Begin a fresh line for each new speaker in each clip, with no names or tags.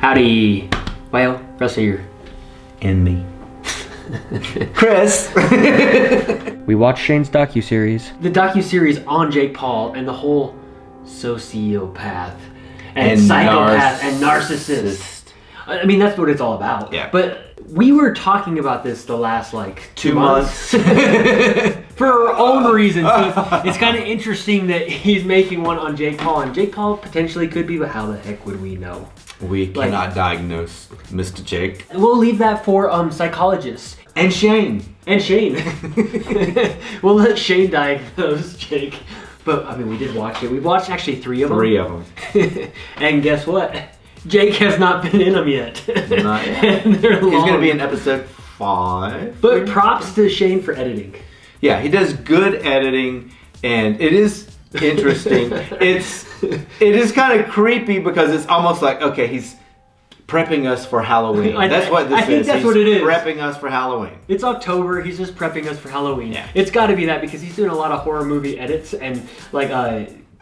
Howdy. Well, Russ here.
And me. Chris.
We watched Shane's docuseries.
The docuseries on Jake Paul and the whole sociopath and psychopath and narcissist. I mean, that's what it's all about.
Yeah.
But we were talking about this the last, like, 2 months. For our own reasons. So it's kind of interesting that he's making one on Jake Paul. And Jake Paul potentially could be, but how the heck would we know?
We cannot diagnose Mr. Jake.
We'll leave that for psychologists.
And Shane.
And Shane. We'll let Shane diagnose Jake. But, I mean, we did watch it. We watched actually 3 of them.
3 of them.
And guess what? Jake has not been in them yet.
Not yet. He's going to be in episode 5.
But props to Shane for editing.
Yeah, he does good editing, and it is interesting. It is kind of creepy because it's almost like, okay, he's prepping us for Halloween. That's what this is.
I think that's what it is.
Prepping us for Halloween.
It's October. He's just prepping us for Halloween.
Yeah.
It's got to be that because he's doing a lot of horror movie edits and like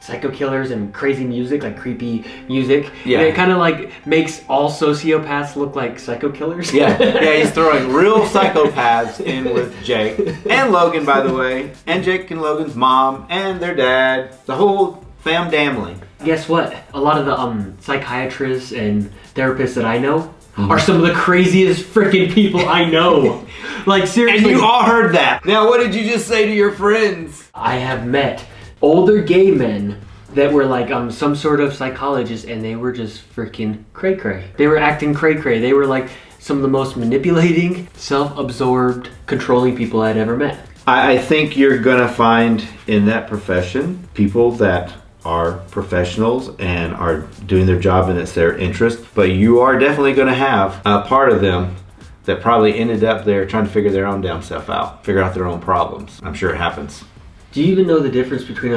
psycho killers and crazy music, like creepy music.
Yeah.
And it kind of like makes all sociopaths look like psycho killers.
Yeah. Yeah, he's throwing real psychopaths in with Jake. And Logan, by the way. And Jake and Logan's mom and their dad. The whole fam damly.
Guess what? A lot of the psychiatrists and therapists that I know are some of the craziest freaking people I know. Like, seriously.
And you all heard that. Now, what did you just say to your friends?
I have met older gay men that were like some sort of psychologist, and they were just freaking cray-cray. They were acting cray-cray. They were like some of the most manipulating, self-absorbed, controlling people I'd ever met.
I think you're gonna find in that profession people that are professionals and are doing their job and it's their interest, but you are definitely gonna have a part of them that probably ended up there trying to figure their own damn stuff out, figure out their own problems. I'm sure it happens.
Do you even know the difference between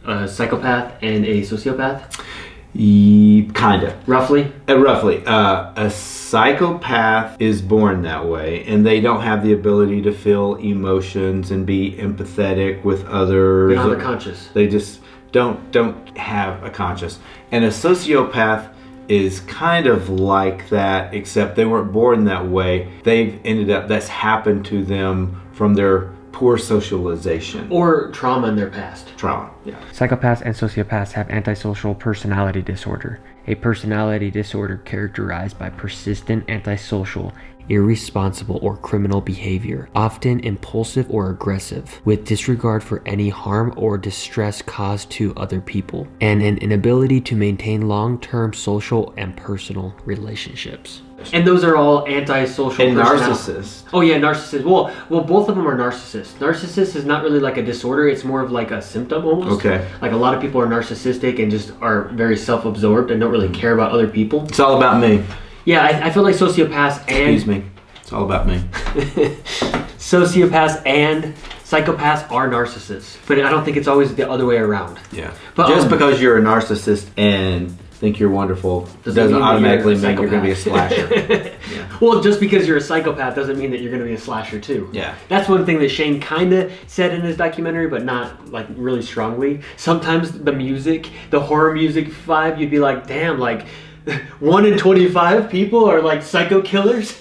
a psychopath and a sociopath?
Kinda.
Roughly?
Roughly. A psychopath is born that way, and they don't have the ability to feel emotions and be empathetic with others.
They don't have a conscience.
They just don't have a conscience. And a sociopath is kind of like that, except they weren't born that way. They've ended up, that's happened to them from their poor socialization.
Or trauma in their past.
Trauma, yeah.
Psychopaths and sociopaths have antisocial personality disorder, a personality disorder characterized by persistent antisocial, irresponsible, or criminal behavior, often impulsive or aggressive, with disregard for any harm or distress caused to other people, and an inability to maintain long-term social and personal relationships.
And those are all antisocial
And
personalities.
narcissists.
Oh yeah, narcissist. Well, both of them are narcissists. Narcissist is not really like a disorder. It's more of like a symptom almost.
Okay.
Like a lot of people are narcissistic and just are very self-absorbed and don't really care about other people.
It's all about me.
Yeah, I feel like sociopaths and...
Excuse me. It's all about me.
Sociopaths and psychopaths are narcissists. But I don't think it's always the other way around.
Yeah.
But,
just because you're a narcissist and think you're wonderful doesn't
mean
automatically
that
mean you're going to be a
psychopath.
slasher. Yeah.
Well, just because you're a psychopath doesn't mean that you're going to be a slasher too.
Yeah.
That's one thing that Shane kind of said in his documentary, but not like really strongly. Sometimes the music, the horror music vibe, you'd be like, damn, like 1 in 25 people are like psycho killers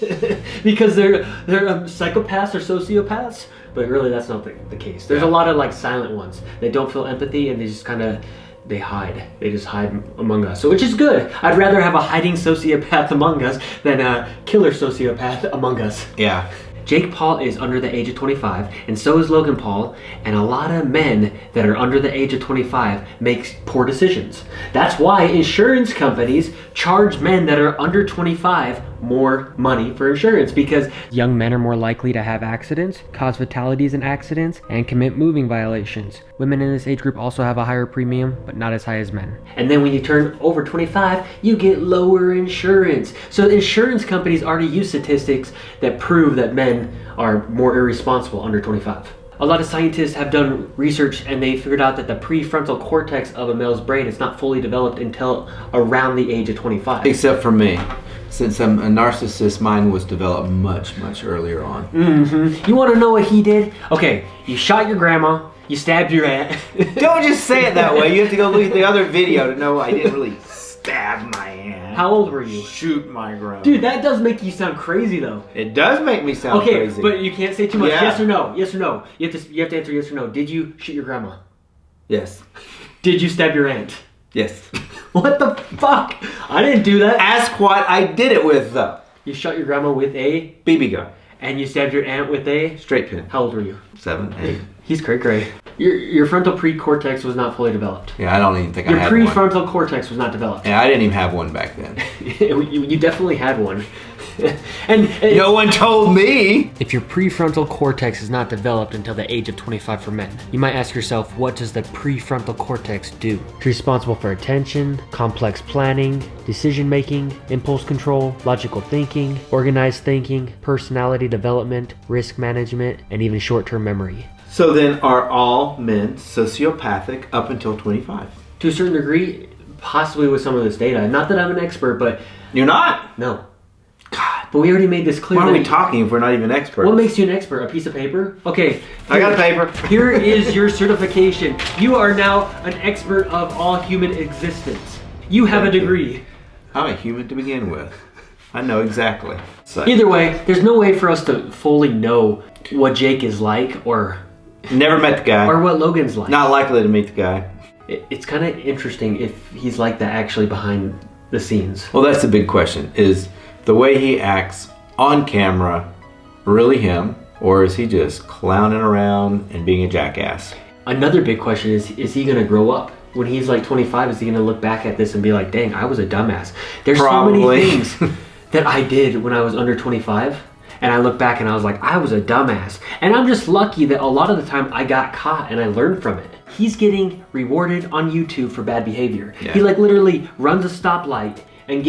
because they're psychopaths or sociopaths. But really, that's not the case. There's a lot of like silent ones that don't feel empathy and they just kind of... They hide. They just hide among us. So, which is good. I'd rather have a hiding sociopath among us than a killer sociopath among us.
Yeah.
Jake Paul is under the age of 25, and so is Logan Paul, and a lot of men that are under the age of 25 make poor decisions. That's why insurance companies charge men that are under 25 more money for insurance, because
Young men are more likely to have accidents, cause fatalities in accidents, and commit moving violations. Women in this age group also have a higher premium, but not as high as men.
and then when you turn over 25, you get lower insurance. So insurance companies already use statistics that prove that men are more irresponsible under 25. A lot of scientists have done research and they figured out that the prefrontal cortex of a male's brain is not fully developed until around the age of 25.
Except for me. Since I'm a narcissist, mine was developed much, much earlier on.
Mm-hmm. You want to know what he did? Okay, you shot your grandma, you stabbed your aunt.
Don't just say it that way. You have to go look at the other video to know I didn't really stab my aunt.
How old were you?
Shoot my grandma.
Dude, that does make you sound crazy though.
It does make me sound crazy.
Okay, but you can't say too much.
Yeah.
Yes or no? Yes or no? You have to answer yes or no. Did you shoot your grandma?
Yes.
Did you stab your aunt?
Yes.
What the fuck? I didn't do that.
Ask what I did it with, though.
You shot your grandma with a...
BB gun.
And you stabbed your aunt with a...
Straight pin.
How old were you?
7, 8.
He's cray. Your frontal precortex was not fully developed.
Yeah, I don't even think I
Your
had one.
prefrontal cortex was not developed.
Yeah, I didn't even have one back then.
You definitely had one. and
No one told me.
If your prefrontal cortex is not developed until the age of 25 for men, you might ask yourself, what does the prefrontal cortex do? It's responsible for attention, complex planning, decision making, impulse control, logical thinking, organized thinking, personality development, risk management, and even short-term memory.
So then, are all men sociopathic up until 25?
to a certain degree, possibly with some of this data. Not that I'm an expert, but
You're not?
no.
God.
But we already made this clear.
Why are
that
we talking if we're not even experts?
What makes you an expert? A piece of paper? Okay.
I got a paper.
Here is your certification. You are now an expert of all human existence. You have a degree.
I'm a human to begin with. I know exactly. So,
Either way, there's no way for us to fully know what Jake is like or
never met the guy.
what Logan's like.
Not likely to meet the guy.
It's kind of interesting if he's like that actually behind the scenes.
Well, that's the big question. Is the way he acts on camera really him? Or is he just clowning around and being a jackass?
Another big question is he going to grow up? When he's like 25, is he going to look back at this and be like, dang, I was a dumbass? There's
Probably.
so many things that I did when I was under 25. And I look back and I was like, I was a dumbass. And I'm just lucky that a lot of the time I got caught and I learned from it. He's getting rewarded on YouTube for bad behavior.
Yeah.
He like literally runs a stoplight and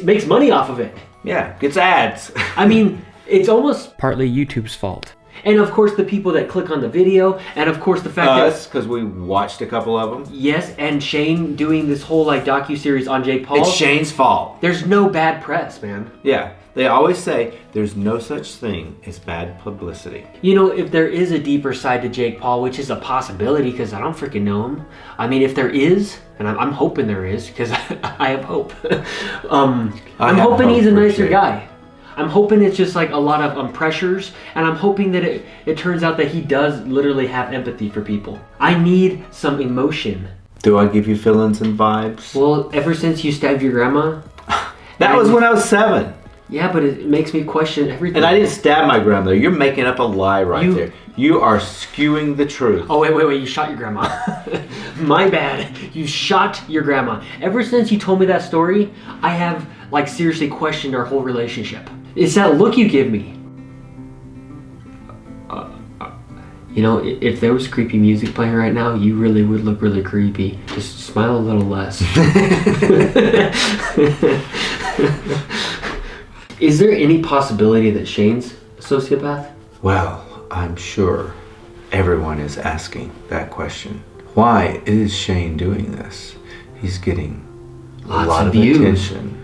makes money off of it.
Yeah, gets ads.
I mean, it's almost,
Partly YouTube's fault.
and of course the people that click on the video, and of course the fact that,
Us, because we watched a couple of them.
yes, and Shane doing this whole like docuseries on Jake Paul.
It's Shane's fault.
There's no bad press, man.
Yeah, they always say there's no such thing as bad publicity.
You know, if there is a deeper side to Jake Paul, which is a possibility because I don't freaking know him. I mean, if there is, and I'm hoping there is because I have hope. I'm
have
hoping
hope
he's a
for
nicer
Jake.
guy. I'm hoping it's just like a lot of pressures, and I'm hoping that it turns out that he does literally have empathy for people. I need some emotion.
Do I give you feelings and vibes?
Well, ever since you stabbed your grandma,
That was when I was 7.
yeah, but it makes me question everything.
And I didn't stab my grandmother. You're making up a lie right
You-
there. You are skewing the truth.
Oh, wait, you shot your grandma. My bad. You shot your grandma. Ever since you told me that story, I have, like, seriously questioned our whole relationship. It's that look you give me. You know, if there was creepy music playing right now, you really would look really creepy. Just smile a little less. Is there any possibility that Shane's a sociopath?
Well, I'm sure everyone is asking that question. Why is Shane doing this? He's getting
Lots
a lot
of
of
views.
attention,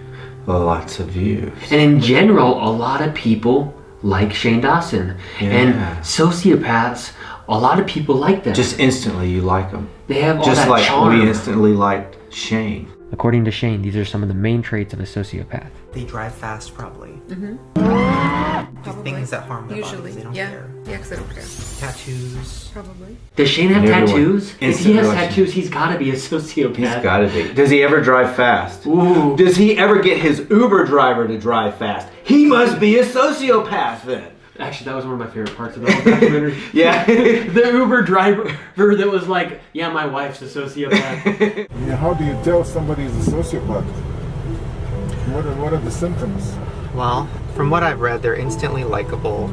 lots of views.
And in general, a lot of people like Shane Dawson.
Yeah.
And sociopaths, a lot of people like them.
Just instantly you like him.
They have all
Just
that
like
charm.
we instantly liked Shane.
According to Shane, these are some of the main traits of a sociopath.
They drive fast, probably.
Mm-hmm.
Do things that harm their
Usually,
bodies. They don't
yeah.
care.
Yeah, because they don't care.
Tattoos.
Probably.
Does Shane have
And everyone
tattoos? If he
instantly
has
likes
tattoos, he's got to be a sociopath.
He's got to be. Does he ever drive fast?
Ooh.
Does he ever get his Uber driver to drive fast? He must be a sociopath then.
Actually, that was one of my favorite parts of the whole documentary.
Yeah.
The Uber driver that was like, yeah, my wife's a sociopath.
Yeah, how do you tell somebody is a sociopath? What are the symptoms?
Well, from what I've read, they're instantly likable,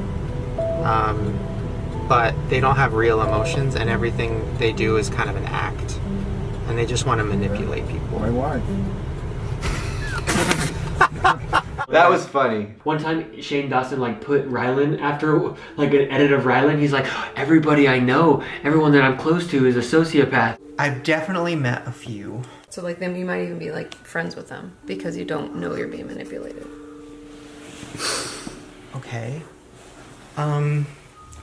but they don't have real emotions, and everything they do is kind of an act, and they just want to manipulate people.
My wife.
That was funny.
One time, Shane Dawson like put Rylan after like an edit of Rylan. He's like, everybody I know, everyone that I'm close to is a sociopath.
I've definitely met a few.
So like then you might even be like friends with them because you don't know you're being manipulated.
Okay.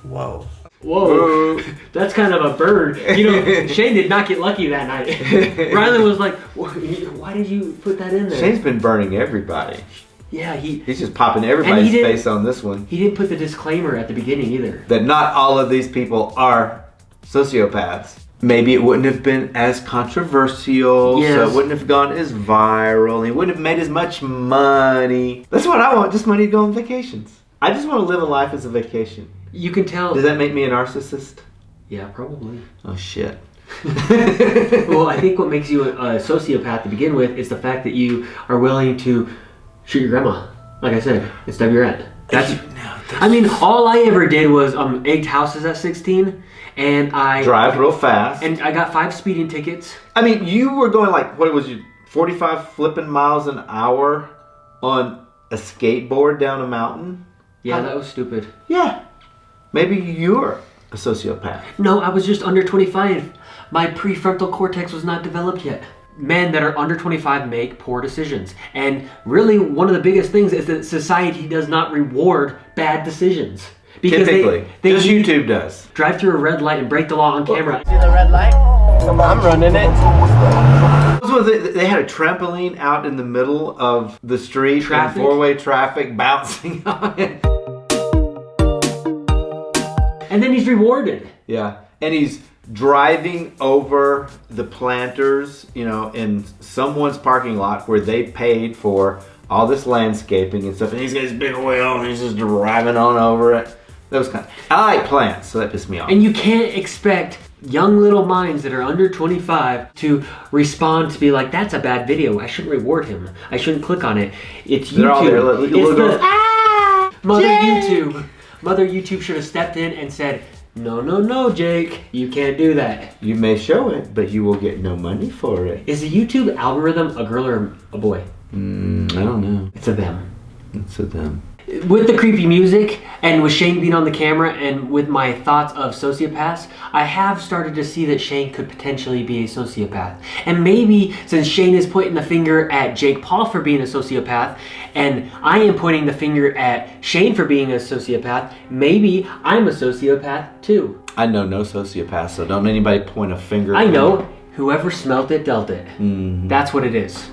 Whoa.
Whoa, that's kind of a bird. You know, Shane did not get lucky that night. Rylan was like, why did you put that in there?
Shane's been burning everybody.
Yeah,
he's just popping everybody's face on this one.
He didn't put the disclaimer at the beginning either.
That not all of these people are sociopaths. Maybe it wouldn't have been as controversial, so it wouldn't have gone as viral, and he wouldn't have made as much money. That's what I want, just money to go on vacations. I just want to live a life as a vacation.
You can tell.
Does that make me a narcissist?
Yeah, probably.
Oh, shit.
Well, I think what makes you a sociopath to begin with is the fact that you are willing to shoot your grandma. Like I said, and stub your aunt. I mean, all I ever did was egged houses at 16. And I
drive real fast.
And I got 5 speeding tickets.
I mean, you were going like, what was you, 45 flipping miles an hour on a skateboard down a mountain?
Yeah, that was stupid.
Yeah. Maybe you're a sociopath.
No, I was just under 25. My prefrontal cortex was not developed yet. Men that are under 25 make poor decisions. And really, one of the biggest things is that society does not reward bad decisions. Because
typically, just YouTube does.
Drive through a red light and break the law on camera.
See the red light? I'm running it.
They had a trampoline out in the middle of the street, and 4-way traffic bouncing on it.
And then he's rewarded.
Yeah, and he's driving over the planters, you know, in someone's parking lot where they paid for all this landscaping and stuff, and he's got his big wheel and he's just driving on over it. Those kind. I like plants, so that pissed me off.
And you can't expect young little minds that are under 25 to respond to be like, that's a bad video. I shouldn't reward him. I shouldn't click on it. It's YouTube.
They're all there.
Mother YouTube should have stepped in and said, no, Jake, you can't do that.
You may show it, but you will get no money for it.
Is the YouTube algorithm a girl or a boy?
I don't know.
It's a them.
It's a them.
With the creepy music and with Shane being on the camera and with my thoughts of sociopaths, I have started to see that Shane could potentially be a sociopath. And maybe since Shane is pointing the finger at Jake Paul for being a sociopath and I am pointing the finger at Shane for being a sociopath, maybe I'm a sociopath too.
I know no sociopath, so don't anybody point a finger
at me. I know. Whoever smelt it, dealt it. That's what it is.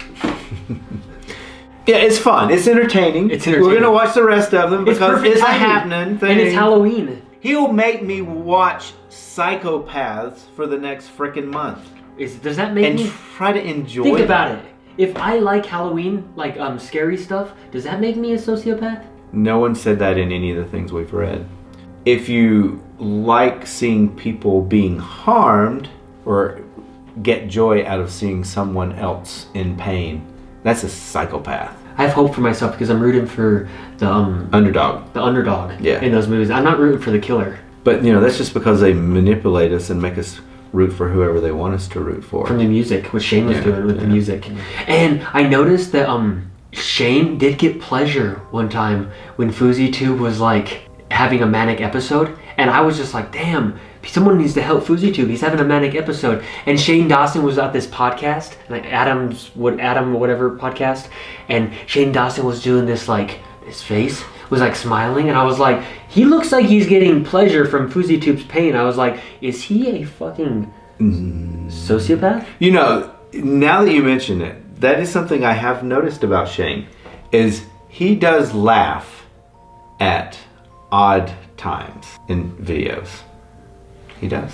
Yeah, it's fun. It's entertaining.
It's entertaining.
We're going to watch the rest of them because it's a happening thing.
And it's Halloween.
He'll make me watch Psychopaths for the next freaking month.
Does that make me...
And try to enjoy
Think about it. If I like Halloween, like scary stuff, does that make me a sociopath?
No one said that in any of the things we've read. If you like seeing people being harmed or get joy out of seeing someone else in pain, that's a psychopath.
I have hope for myself because I'm rooting for the
underdog.
The underdog
in
those movies. I'm not rooting for the killer.
But you know, that's just because they manipulate us and make us root for whoever they want us to root for.
From the music, what Shane was doing with the music. And I noticed that Shane did get pleasure one time when FouseyTube was like having a manic episode, and I was just like, damn, someone needs to help FouseyTube. He's having a manic episode. And Shane Dawson was at this podcast, like Adam whatever podcast, and Shane Dawson was doing this, like, his face was like smiling, and I was like, he looks like he's getting pleasure from FouseyTube's pain. I was like, is he a fucking sociopath?
You know, now that you mention it, that is something I have noticed about Shane, is he does laugh at odd times in videos. He does.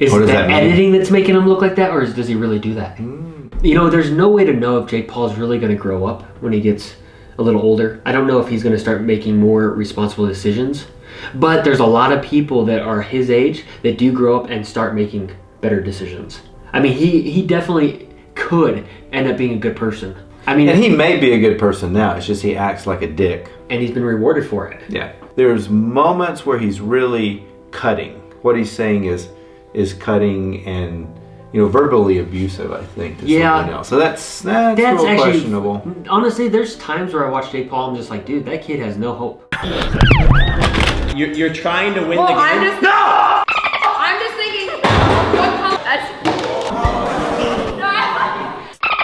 Is it that editing that's making him look like that, or does he really do that? You know, there's no way to know if Jake Paul's really going to grow up when he gets a little older. I don't know if he's going to start making more responsible decisions, but there's a lot of people that are his age that do grow up and start making better decisions. I mean, he definitely could end up being a good person. I mean,
and he may be a good person now. It's just he acts like a dick.
And he's been rewarded for it.
Yeah. There's moments where he's really cutting. What he's saying is cutting and, you know, verbally abusive, I think, to someone else. So that's actually questionable.
Honestly, there's times where I watch Jake Paul, I'm just like, dude, that kid has no hope.
You're trying to win the game?
I'm just thinking, what color?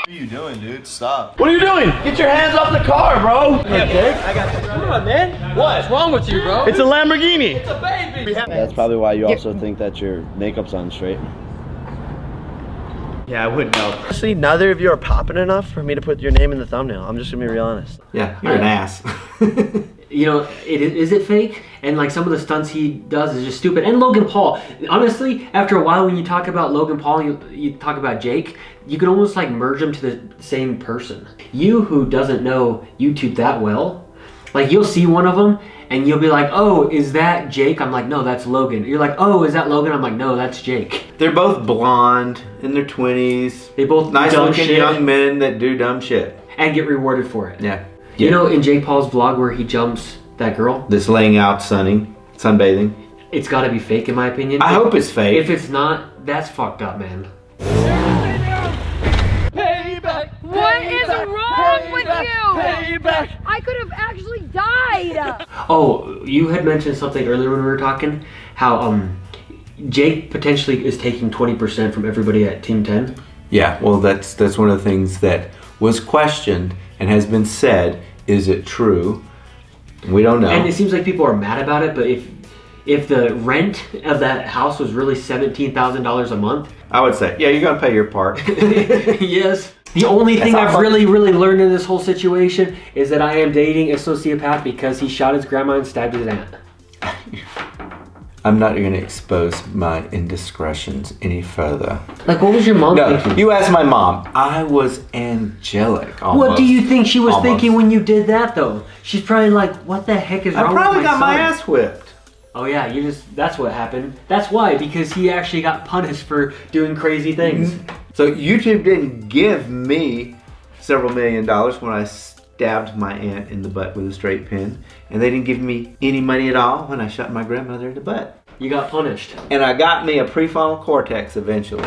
What are you doing, dude? Stop.
What are you doing? Get your hands off the car, bro.
Okay, I got you.
Come on, man.
What's wrong with you, bro?
It's a Lamborghini.
It's a baby.
That's probably why you also think that your makeup's on straight.
Yeah, I wouldn't know. Actually, neither of you are popping enough for me to put your name in the thumbnail. I'm just gonna be real honest.
Yeah, you're an ass.
You know, is it fake? And like some of the stunts he does is just stupid. And Logan Paul, honestly, after a while when you talk about Logan Paul, you talk about Jake, you can almost like merge them to the same person. You who doesn't know YouTube that well, like you'll see one of them and you'll be like, oh, is that Jake? I'm like, no, that's Logan. You're like, oh, is that Logan? I'm like, no, that's Jake.
They're both blonde, in their 20s.
They both
nice
dumb
looking
shit
young men that do dumb shit.
and get rewarded for it.
Yeah.
You know, in Jake Paul's vlog where he jumps that girl,
This laying out sunbathing.
it's got to be fake in my opinion.
I hope it's fake.
If it's not, that's fucked up, man.
What is wrong with you? I could have actually died.
Oh, you had mentioned something earlier when we were talking, how Jake potentially is taking 20% from everybody at Team 10.
Yeah, well, that's one of the things that was questioned and has been said. Is it true? We don't know.
And it seems like people are mad about it, but if the rent of that house was really $17,000 a month,
I would say, yeah, you're gonna pay your part.
yes. The only thing I've really learned in this whole situation is that I am dating a sociopath because he shot his grandma and stabbed his aunt.
I'm not going to expose my indiscretions any further.
Like, what was your mom
No,
thinking?
you asked my mom. I was angelic. Almost.
What do you think she was
Almost.
thinking when you did that, though? She's probably like, what the heck is
I
wrong
probably
with my
got my
son?
ass whipped.
Oh yeah, that's what happened. That's why, because he actually got punished for doing crazy things.
Mm-hmm. So YouTube didn't give me several $1 million when I stabbed my aunt in the butt with a straight pin. And they didn't give me any money at all when I shot my grandmother in the butt.
You got punished.
And I got me a prefrontal cortex eventually.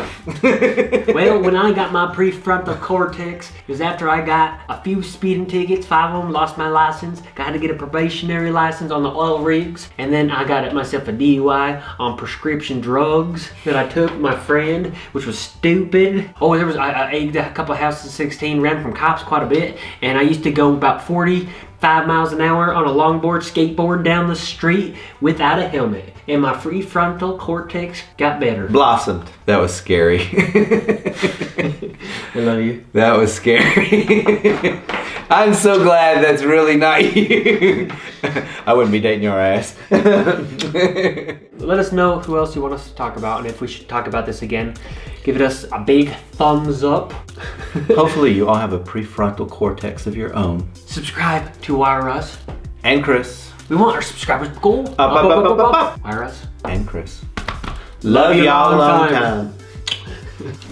Well, when I got my prefrontal cortex, it was after I got a few speeding tickets, 5 of them, lost my license, got to get a probationary license on the oil rigs, and then I got myself a DUI on prescription drugs that I took with my friend, which was stupid. Oh, I ate a couple of houses at 16, ran from cops quite a bit, and I used to go about 45 miles an hour on a longboard skateboard down the street without a helmet. And my prefrontal cortex got better.
Blossomed. That was scary.
I love you.
That was scary. I'm so glad that's really not you. I wouldn't be dating your ass.
Let us know who else you want us to talk about, and if we should talk about this again. Give it us a big thumbs up.
Hopefully you all have a prefrontal cortex of your own.
Subscribe to Wire Us.
And Chris.
We want our subscribers to go
Up.
Wire Us.
And Chris. Love y'all a long time.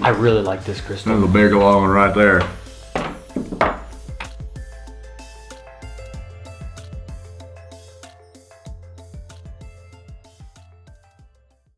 I really like this, Crystal.
There's a big long one right there.